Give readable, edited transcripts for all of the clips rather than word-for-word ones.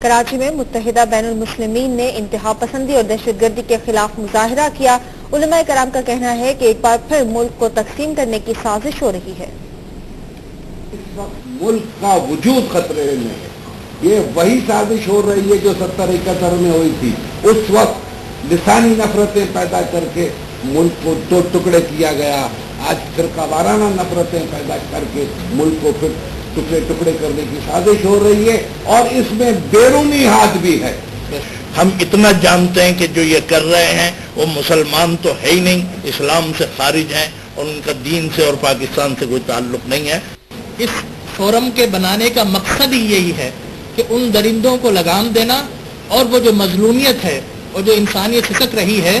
कराची में मुत्तहिदा बैनुल मुस्लिमीन ने इंतहा पसंदी और दहशतगर्दी के खिलाफ मुजाहरा किया। उलमाए कराम का कहना है कि एक बार फिर मुल्क को तकसीम करने की साजिश हो रही है। इस वक्त मुल्क का वजूद खतरे में है। ये वही साजिश हो रही है जो 70-71 में हुई थी। उस वक्त लिसानी नफरतें पैदा करके मुल्क को दो टुकड़े किया गया। आज फिरका वाराना नफरतें पैदा करके मुल्क को फिर टुकड़े टुकड़े करने की साजिश हो रही है और इसमें बैरूनी हाथ भी है। हम इतना जानते हैं कि जो ये कर रहे हैं वो मुसलमान तो है ही नहीं, इस्लाम से खारिज हैं और उनका दीन से और पाकिस्तान से कोई ताल्लुक नहीं है। इस फोरम के बनाने का मकसद ही यही है कि उन दरिंदों को लगाम देना और वो जो मजलूमियत है और जो इंसानियत खिसक रही है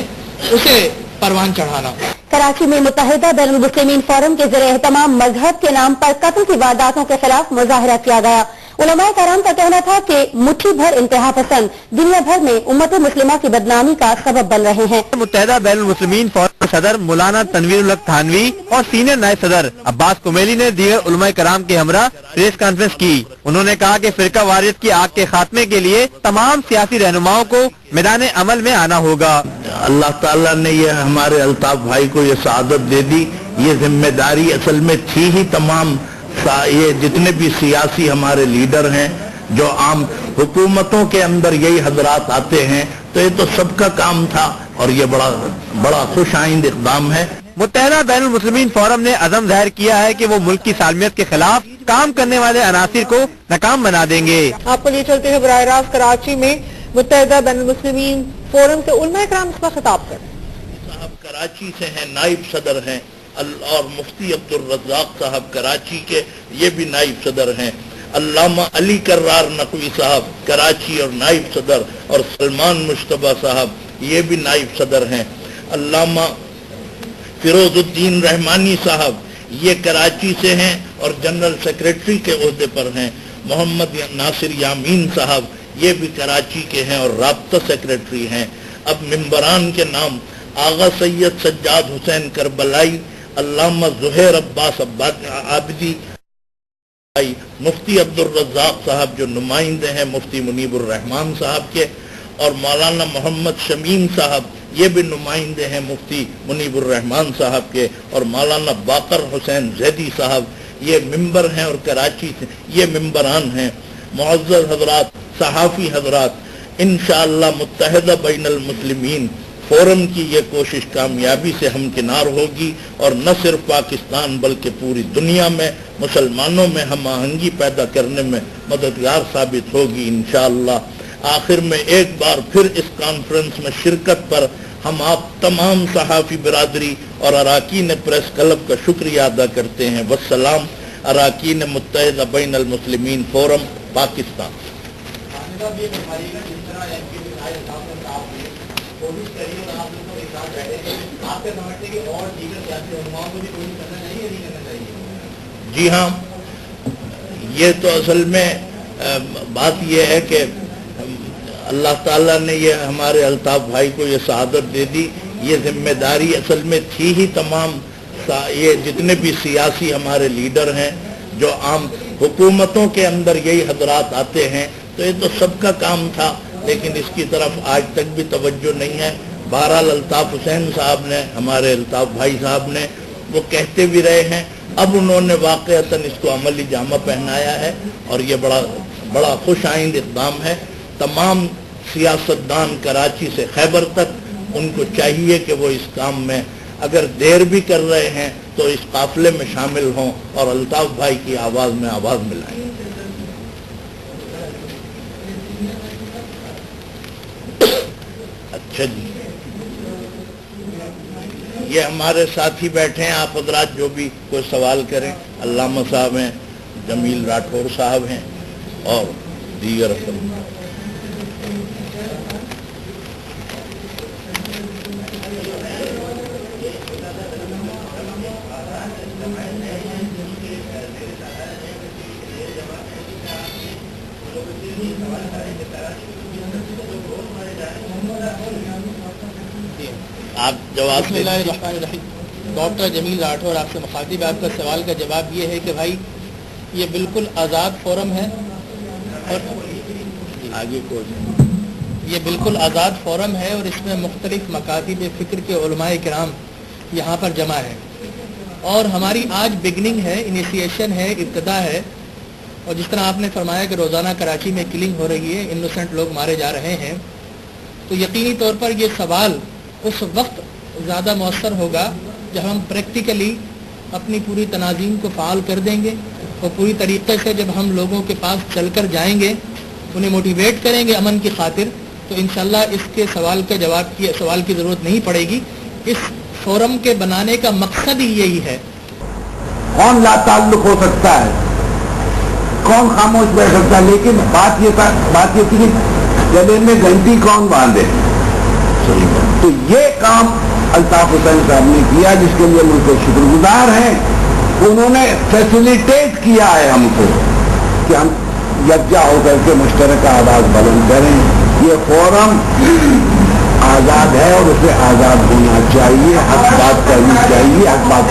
उसे परवान चढ़ाना। कराची में मुत्तहिदा बैनुल मुस्लिमीन फोरम के ज़रिए तमाम मजहब के नाम पर कत्ल की वारदातों के खिलाफ मुजाहरा किया गया। उलमाए कराम का कहना था कि मुट्ठी भर इंतहा पसंद दुनिया भर में उम्मत मुस्लिमा की बदनामी का सबब बन रहे हैं। मुत्तहिदा बैनुल मुस्लिमीन फोरम के सदर मौलाना तनवीरुल हक थानवी और सीनियर नायब सदर अब्बास कुमेली ने दीगर उलमाए कराम के हमरा प्रेस कॉन्फ्रेंस की। उन्होंने कहा कि फिरका वारियत की आग के खात्मे के लिए तमाम सियासी रहनुमाओं को मैदान अमल में आना होगा। अल्लाह ताला ने ये हमारे अल्ताफ भाई को ये सआदत दे दी। ये जिम्मेदारी असल में थी ही तमाम ये जितने भी सियासी हमारे लीडर हैं, जो आम हुकूमतों के अंदर यही हजरात आते हैं, तो ये तो सबका काम था और ये बड़ा खुश आइंद इक़दाम है। मुत्तहिदा बैनुल मुस्लिमीन फोरम ने अज़म जाहिर किया है कि वो मुल्क की सालमियत के खिलाफ काम करने वाले अनासिर को नाकाम बना देंगे। आपको लिए चलते हैं बराह रास्त कराची में मुत्तहिदा बैनुल मुस्लिमीन फोरम के उलमाए कराम इस पर खिताब कर। साहब कराची से हैं, नाइब सदर हैं, और मुफ्ती अब्दुल रज़्ज़ाक साहब कराची के ये भी नाइब सदर हैं। अल्लामा अली कर्रार नकवी साहब कराची और नाइब सदर, और सलमान मुश्तबा साहब ये भी नाइब सदर हैं। अल्लामा फिरोजुद्दीन रहमानी साहब ये कराची से हैं और जनरल सेक्रेटरी के ओहदे पर हैं। मोहम्मद नासिर यामीन साहब ये भी कराची के हैं और राब्ता सेक्रेटरी हैं। अब मिंबरान के नाम आगा सैयद सज्जाद हुसैन करबलाई, अल्लामा ज़ुहैर अब्बास आबिदी, मुफ्ती अब्दुल रज़्ज़ाक साहब जो नुमाइंदे हैं मुफ्ती मुनीबुर रहमान साहब के, और मौलाना मोहम्मद शमीम साहब ये भी नुमाइंदे हैं मुफ्ती मुनीबुर रहमान साहब के, और मौलाना बाकर हुसैन जैदी साहब ये मिंबर हैं और कराची से ये मिंबरान हैं। मुअज़्ज़ज़ हज़रात, सहाफ़ी हज़रात, इंशाअल्लाह मुत्तहिदा बैनुल मुस्लिमीन फोरम की ये कोशिश कामयाबी से हमकिनार होगी और न सिर्फ पाकिस्तान बल्कि पूरी दुनिया में मुसलमानों में हम आहंगी पैदा करने में मददगार साबित होगी इंशाअल्लाह। आखिर में एक बार फिर इस कॉन्फ्रेंस में शिरकत पर हम आप तमाम सहाफ़ी बिरादरी और अराकीन प्रेस क्लब का शुक्रिया अदा करते हैं। वस्सलाम। अराकीन मुत्तहिदा बैनुल मुस्लिमीन फोरम पाकिस्तान। जी हाँ, ये तो असल में बात ये है कि अल्लाह ताला ने ये हमारे अल्ताफ भाई को ये सआदत दे दी। ये जिम्मेदारी असल में थी ही तमाम ये जितने भी सियासी हमारे लीडर हैं, जो आम हुकूमतों के अंदर यही हजरात आते हैं, तो ये तो सबका काम था, लेकिन इसकी तरफ आज तक भी तवज्जो नहीं है। बहरहाल अल्ताफ हुसैन साहब ने, हमारे अल्ताफ भाई साहब ने, वो कहते भी रहे हैं, अब उन्होंने वाक़अतन इसको अमली जामा पहनाया है और ये बड़ा खुश आइंद इक़दाम है। तमाम सियासतदान कराची से खैबर तक उनको चाहिए कि वो इस काम में अगर देर भी कर रहे हैं तो इस काफिले में शामिल हों और अल्ताफ भाई की आवाज़ में आवाज़ मिलाएं। अच्छा जी, ये हमारे साथी बैठे हैं, आप हजरात जो भी कोई सवाल करें। अल्लामा साहब हैं, जमील राठौर साहब हैं और दीगर। आप जवाब डॉक्टर जमील राठौर आपसे मुखातिब, आपका सवाल का जवाब ये है कि भाई ये बिल्कुल आज़ाद फोरम है और आगे को ये बिल्कुल आज़ाद फोरम है और इसमें मुख्तलिफ मकातिब फ़िक्र के उलमाए किराम यहाँ पर जमा है और हमारी आज बिगनिंग है, इनिशिएशन है, इब्तदा है। और जिस तरह आपने फरमाया कि रोज़ाना कराची में किलिंग हो रही है, इनोसेंट लोग मारे जा रहे हैं, तो यकीनी तौर पर ये सवाल उस वक्त ज़्यादा मौसर होगा जब हम प्रैक्टिकली अपनी पूरी तनाज़ीम को फ़ाल कर देंगे और पूरी तरीक़े से जब हम लोगों के पास चल कर जाएंगे, उन्हें मोटिवेट करेंगे अमन की खातिर, तो इंशाल्लाह इसके सवाल के जवाब की सवाल की ज़रूरत नहीं पड़ेगी। इस फोरम के बनाने का मकसद ही यही है। कौन लाताल्लुक हो सकता है, कौन खामोश बैठ सकता है, लेकिन बात ये थी कि गले में घंटी कौन बांधे। तो ये काम अल्ताफ हुसैन साहब ने किया, जिसके लिए हम उनको शुक्रगुजार हैं। उन्होंने फैसिलिटेट किया है हमको कि हम यकजा होकर के मुश्तरका आवाज बुलंद करें। ये फोरम आज़ाद है और उसे आज़ाद होना चाहिए, हक बात करनी चाहिए, हक बात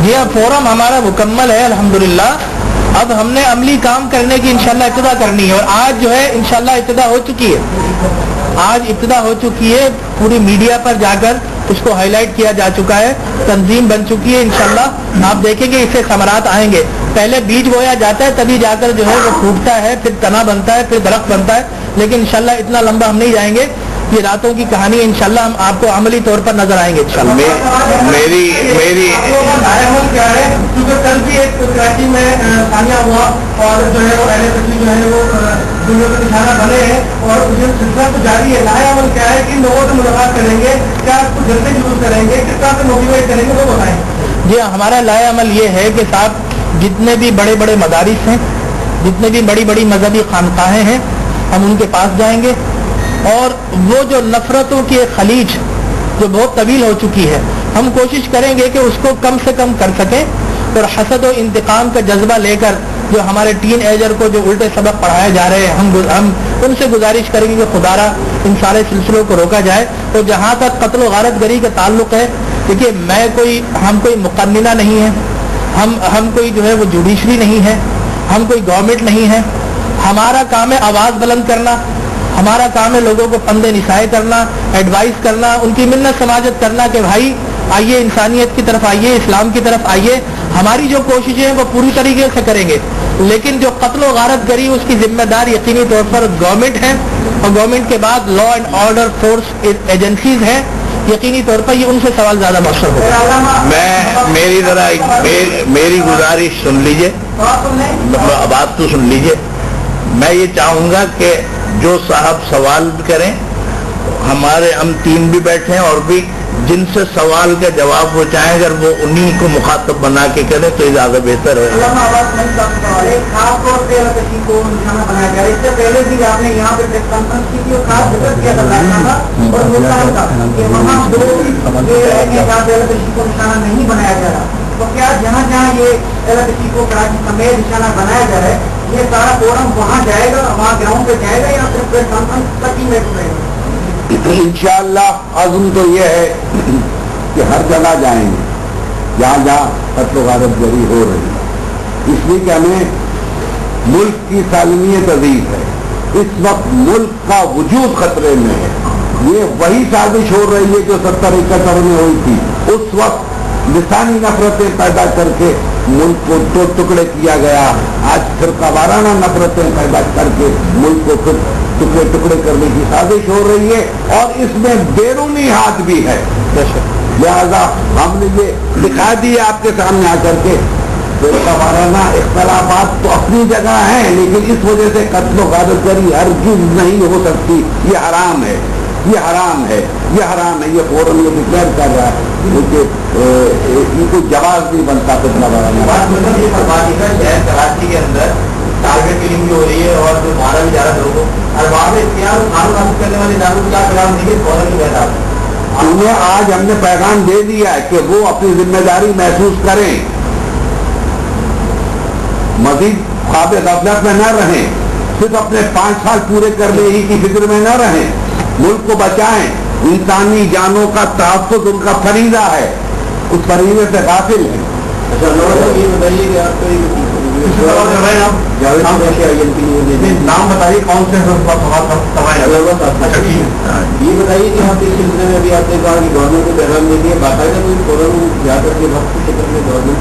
जी हाँ, फोरम हमारा मुकम्मल है अल्हम्दुलिल्लाह। अब हमने अमली काम करने की इंशाल्लाह इब्तिदा करनी है और आज जो है इंशाल्लाह इब्तिदा हो चुकी है। आज इब्तिदा हो चुकी है, पूरी मीडिया पर जाकर इसको हाईलाइट किया जा चुका है, तंजीम बन चुकी है। इंशाल्लाह आप देखेंगे इससे समरात आएंगे। पहले बीज बोया जाता है, तभी जाकर जो है वो फूटता है, फिर तना बनता है, फिर दरख्त बनता है। लेकिन इंशाल्लाह इतना लंबा हम नहीं जाएंगे, ये रातों की कहानी इंशाल्लाह हम आपको अमली तौर पर नजर आएंगे इंशाल्लाह। मेरी क्या है, क्योंकि कल भी एक कराची में सानिया हुआ और जो है वो जो है वो दुनिया का निशाना बने हैं और सिलसिला तो जारी है। लाया अमल क्या है कि लोगों से मुलाकात करेंगे, क्या कुछ जल्दी यूज करेंगे, किस तरह से मोटिवेट करेंगे, वो बताएं। जी हमारा लाया अमल ये है कि साहब जितने भी बड़े बड़े मदारिस हैं, जितने भी बड़ी बड़ी मजहबी खानकाहें हैं, हम उनके पास जाएंगे और वो जो नफरतों की एक खलीज जो बहुत तवील हो चुकी है, हम कोशिश करेंगे कि उसको कम से कम कर सकें और हसद और इंतकाम का जज्बा लेकर जो हमारे टीन एजर को जो उल्टे सबक पढ़ाए जा रहे हैं, हम उनसे गुजारिश करेंगे कि खुदारा इन सारे सिलसिलों को रोका जाए। तो जहाँ तक कत्ल व गारतगरी का ताल्लुक है, देखिए हम कोई मुकन्निना नहीं है, हम कोई जो है वो जुडिशरी नहीं है, हम कोई गवर्नमेंट नहीं है। हमारा काम है आवाज़ बुलंद करना, हमारा काम है लोगों को पंदे निसाए करना, एडवाइस करना, उनकी मिन्नत समाजत करना कि भाई आइए इंसानियत की तरफ आइए, इस्लाम की तरफ आइए। हमारी जो कोशिशें हैं वो पूरी तरीके से करेंगे, लेकिन जो कत्ल व गारत गरी उसकी जिम्मेदार यकीनी तौर पर गवर्नमेंट है और गवर्नमेंट के बाद law and order force agencies हैं। यकीनी तौर पर ये उनसे सवाल ज्यादा मौसर होगा। मेरी गुजारिश सुन लीजिए, बात तो सुन लीजिए। मैं ये चाहूंगा कि जो साहब सवाल भी करें, हमारे हम टीम भी बैठे हैं और भी जिनसे सवाल का जवाब वो चाहें, अगर वो उन्हीं को मुखातब बना के करें तो ज्यादा बेहतर है। इससे पहले भी आपने यहाँ पे प्रेस कॉन्फ्रेंस की थी और खास जिक्र किया था और वहाँ दो को निशाना नहीं बनाया जा रहा। तो क्या जहाँ जहाँ ये को कराची समेत निशाना बनाया जा रहा है, ये सारा फोरम वहाँ जाएगा, वहाँ ग्राउंड पे जाएगा या फिर प्रेस कॉन्फ्रेंस तक ही रहेगा? इंशाअल्लाह अज़्म तो ये है कि हर जगह जाएंगे जहाँ जहाँ कत्ल गारतगरी हो रही है, इसलिए कि हमें मुल्क की सालमियत अजीज है। इस वक्त मुल्क का वजूद खतरे में है। ये वही साजिश हो रही है जो 70-71 में हुई थी। उस वक्त लिसानी नफरतें पैदा करके मुल्क को दो टुकड़े किया गया। आज फिरका वाराना नफरतें पैदा करके मुल्क को फिर टुकड़े टुकड़े करने की साजिश हो रही है और इसमें बैरूनी हाथ भी है। लिहाजा हमने ये दिखा दिया आपके सामने आकर के, फिरका वाराना इख्तलाफात तो अपनी जगह हैं, लेकिन इस वजह से कत्ल गारतगरी हरगिज़ नहीं हो सकती। ये हराम है, ये हराम है, ये हराम है। ये फोरम ये डिक्लेयर कर रहा है, क्योंकि इनको जवाब नहीं बनता कितना बड़ा। शहर कराची के अंदर टारगेट किलिंग भी हो रही है और जो मारा भी जा रहा है लोगों को, और वहाँ पे इख्तियार कानून हासिल करने वाले इदारों को क्या पैगाम देंगे फौरन की बहता। उन्हें आज हमने पैगाम दे दिया है कि वो अपनी जिम्मेदारी महसूस करें, मजीद ख्वाब गफलत में न रहें, सिर्फ अपने 5 साल पूरे करने ही की फिक्र में न रहें, मुल्क को बचाएं। इंसानी जानों का तहफ़्फ़ुज़ उनका फरीज़ा है। उस करीने से गाफिल है। अच्छा ये बताइए कि आप नाम बताइए कौन से ये बताइए कि आप इस सिलसिले में अभी आपने कहा कि गवर्नमेंट को पैगाम दे दिया, बाकायदा कोई फोरम जाकर के वक्त की शक्ल में गवर्नमेंट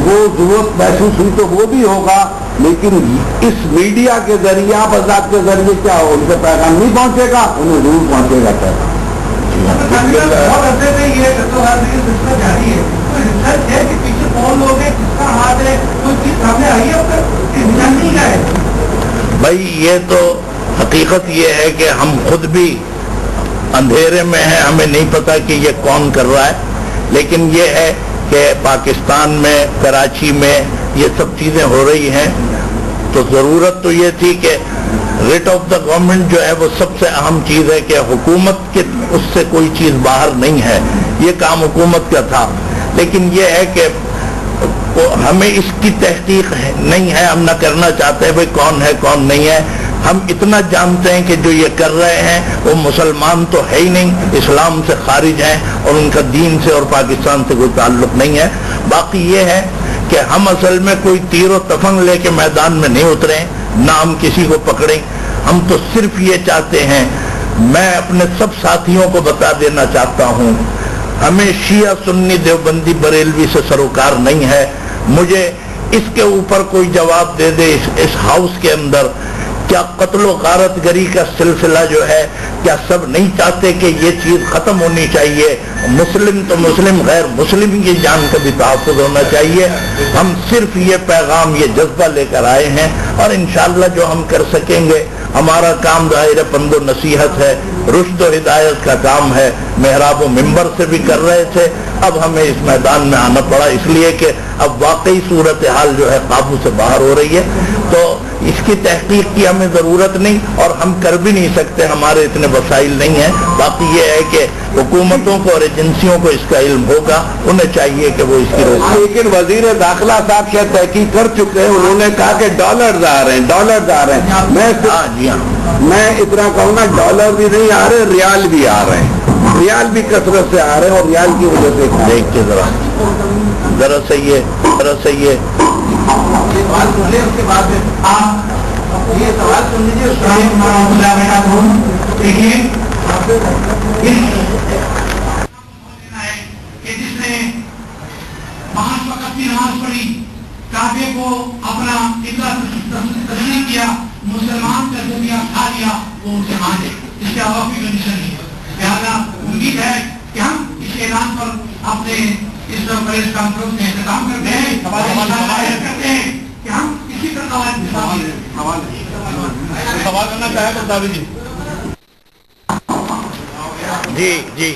वो जरूरत महसूस हुई तो वो भी होगा, लेकिन इस मीडिया के जरिए आप आजाद के जरिए क्या हो, उनसे पैगाम नहीं पहुंचेगा, उन्हें जरूर पहुंचेगा पैगाम। बहुत अर्से से ये सिलसिला जारी है, कोई रिसर्च है कि पीछे कौन लोग हैं, किसका हाथ है, कोई चीज सामने आई है, निशानी क्या है? भाई ये तो हकीकत ये है कि हम खुद भी अंधेरे में हैं, हमें नहीं पता कि ये कौन कर रहा है, लेकिन ये है कि पाकिस्तान में कराची में ये सब चीजें हो रही हैं, तो जरूरत तो ये थी कि रेट ऑफ द गवर्नमेंट जो है वो सबसे अहम चीज है कि हुकूमत के उससे कोई चीज बाहर नहीं है, ये काम हुकूमत का था, लेकिन ये है कि हमें इसकी तहकीक नहीं है, हम न करना चाहते हैं भाई कौन है कौन नहीं है। हम इतना जानते हैं कि जो ये कर रहे हैं वो मुसलमान तो है ही नहीं, इस्लाम से खारिज हैं और उनका दीन से और पाकिस्तान से कोई ताल्लुक नहीं है। बाकी ये है कि हम असल में कोई तीर और तफंग लेके मैदान में नहीं उतरे, ना हम किसी को पकड़े, हम तो सिर्फ ये चाहते हैं, मैं अपने सब साथियों को बता देना चाहता हूँ, हमें शिया सुन्नी देवबंदी बरेलवी से सरोकार नहीं है। मुझे इसके ऊपर कोई जवाब दे दे इस हाउस के अंदर, क्या कत्लो गारतगरी का सिलसिला जो है, क्या सब नहीं चाहते कि ये चीज खत्म होनी चाहिए? मुस्लिम तो मुस्लिम, गैर मुस्लिम की जान का भी तहफ़्फ़ुज़ होना चाहिए। हम सिर्फ ये पैगाम, ये जज्बा लेकर आए हैं और इंशाअल्लाह जो हम कर सकेंगे, हमारा काम ज़ाहिर पंदो नसीहत है, रुश्द और हिदायत का काम है, मेहराब व मिंबर से भी कर रहे थे, अब हमें इस मैदान में आना पड़ा इसलिए कि अब वाकई सूरत हाल जो है काबू से बाहर हो रही है, तो इसकी तहकीक की हमें ज़रूरत नहीं और हम कर भी नहीं सकते, हमारे इतने वसाइल नहीं हैं। बाकी ये है कि हुकूमतों को और एजेंसियों को इसका इल्म होगा, उन्हें चाहिए कि वो इसकी रोक। लेकिन वजीर दाखिला साहब क्या तहकीक कर चुके हैं, उन्होंने कहा कि डॉलर आ रहे हैं, डॉलर आ रहे हैं। मैं इतना कहूँ ना, डॉलर भी नहीं आ रहे, रियाल भी आ रहे हैं, रियाल भी कसरत से आ रहे हैं और रियाल की वजह से देख के जरा सही है, सवाल सुन ले, उसके बाद आप ये सवाल सुन लीजिए। देखिए जिसने 5 वक्त की नमाज पढ़ी, काबे को अपना किबला तस्लीम किया, मुसलमान का दुनिया खा लिया, वो मुसलमान है, इसके अलावा कोई कंडीशन नहीं है। लिहाजा उम्मीद है कि हम इस ऐलान पर अपने इस प्रेस कॉन्फ्रेंस में इंतजाम करते हैं कि हम इसी प्रकार सवाल करना चाहे तो जी।